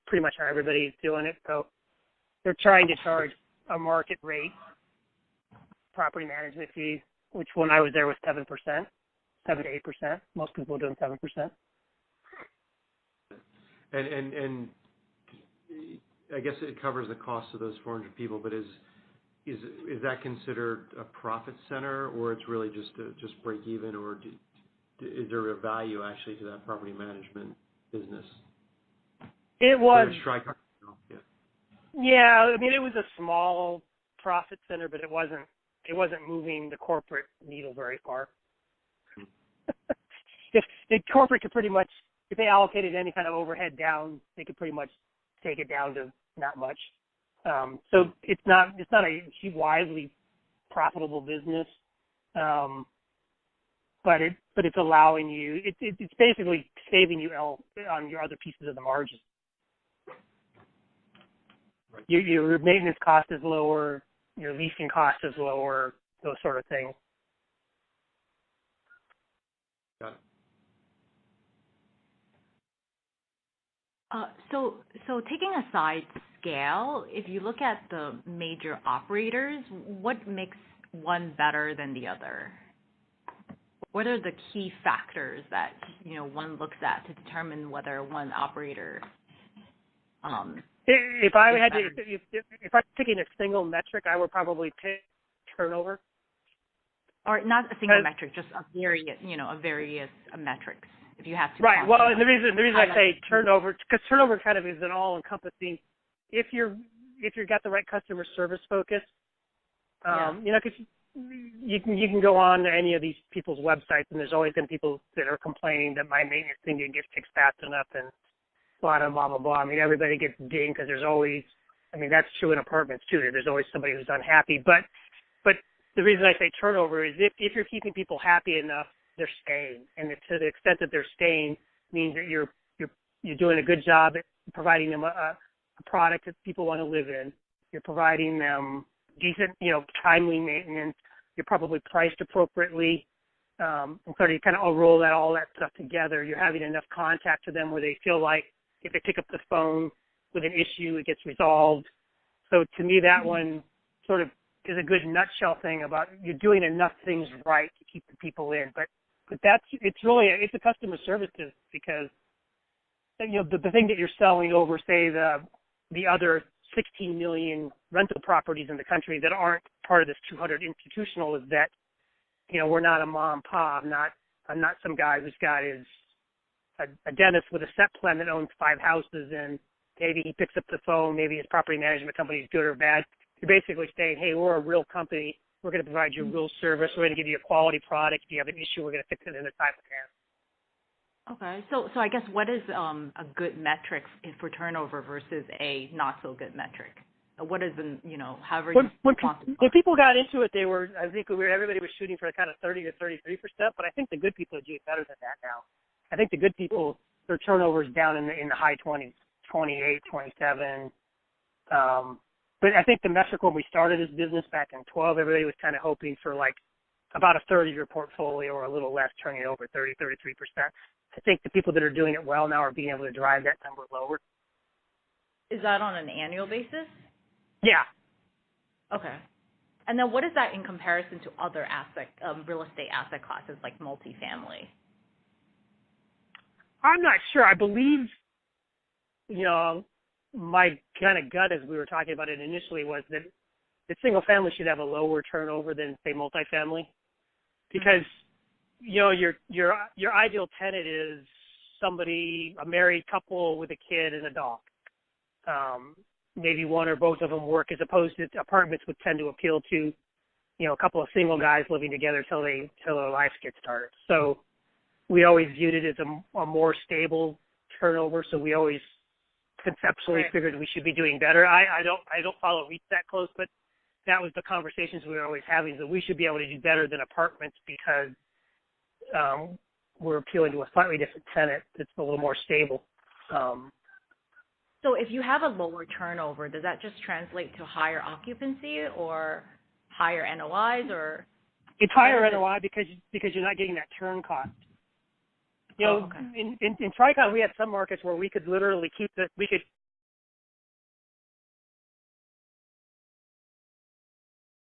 pretty much how everybody's doing it. So they're trying to charge a market rate property management fee, which when I was there was 7%, 7 to 8%. Most people are doing 7%. And I guess it covers the cost of those 400 people, but is that considered a profit center, or it's really just break even, or is there a value actually to that property management business? It was. Yeah. I mean, it was a small profit center, but it wasn't moving the corporate needle very far. If the corporate could pretty much, if they allocated any kind of overhead down, they could pretty much take it down to not much. So it's not a wildly profitable business, but it's allowing you. It's basically saving you on your other pieces of the margin. Right. Your maintenance cost is lower, your leasing cost is lower, those sort of things. Got it. So taking aside scale, if you look at the major operators, what makes one better than the other? What are the key factors that one looks at to determine whether one operator? If I had to, if I'm picking a single metric, I would probably pick turnover. Or not a single metric, just a various metrics. If you have to. Right. Well, and the reason I say turnover, because turnover kind of is an all-encompassing. If you've got the right customer service focus, because you can go on to any of these people's websites, and there's always been people that are complaining that my maintenance thing didn't get fixed fast enough, and blah blah blah blah. I mean, everybody gets dinged because there's always. I mean, that's true in apartments too. There's always somebody who's unhappy, but the reason I say turnover is if you're keeping people happy enough, they're staying, and to the extent that they're staying means that you're doing a good job at providing them a product that people want to live in. You're providing them decent, timely maintenance. You're probably priced appropriately, and so you kind of roll all that stuff together. You're having enough contact to them where they feel like if they pick up the phone with an issue, it gets resolved. So to me, that one sort of is a good nutshell thing about you're doing enough things right to keep the people in. But it's a customer service business because the thing that you're selling over, say the other 16 million rental properties in the country that aren't part of this 200 institutional is that we're not a mom and pop. I'm not some guy who's got a dentist with a set plan that owns 5 houses, and maybe he picks up the phone. Maybe his property management company is good or bad. You're basically saying, hey, we're a real company. We're going to provide you real service. We're going to give you a quality product. If you have an issue, we're going to fix it in a time of hand. Okay. So I guess what is a good metric for turnover versus a not so good metric? What is however you when people got into it, I think everybody was shooting for kind of 30 to 33%, but I think the good people are doing better than that now. I think the good people, their turnover is down in the high 20s, 28, 27. But I think the metric when we started this business back in 12, everybody was kind of hoping for like about a third of your portfolio or a little less turning over 30, 33%. I think the people that are doing it well now are being able to drive that number lower. Is that on an annual basis? Yeah. Okay. And then what is that in comparison to other real estate asset classes like multifamily? I'm not sure. I believe, my kind of gut as we were talking about it initially was that single family should have a lower turnover than, say, multifamily, because your ideal tenant is a married couple with a kid and a dog. Maybe one or both of them work, as opposed to apartments would tend to appeal to, a couple of single guys living together till their lives get started. So we always viewed it as a more stable turnover. So we always conceptually figured we should be doing better. I don't follow REITs that close, but that was the conversations we were always having, that we should be able to do better than apartments because we're appealing to a slightly different tenant that's a little more stable. So if you have a lower turnover, does that just translate to higher occupancy or higher NOIs, or? It's higher NOI because you're not getting that turn cost. In Tricon, we had some markets where we could literally we could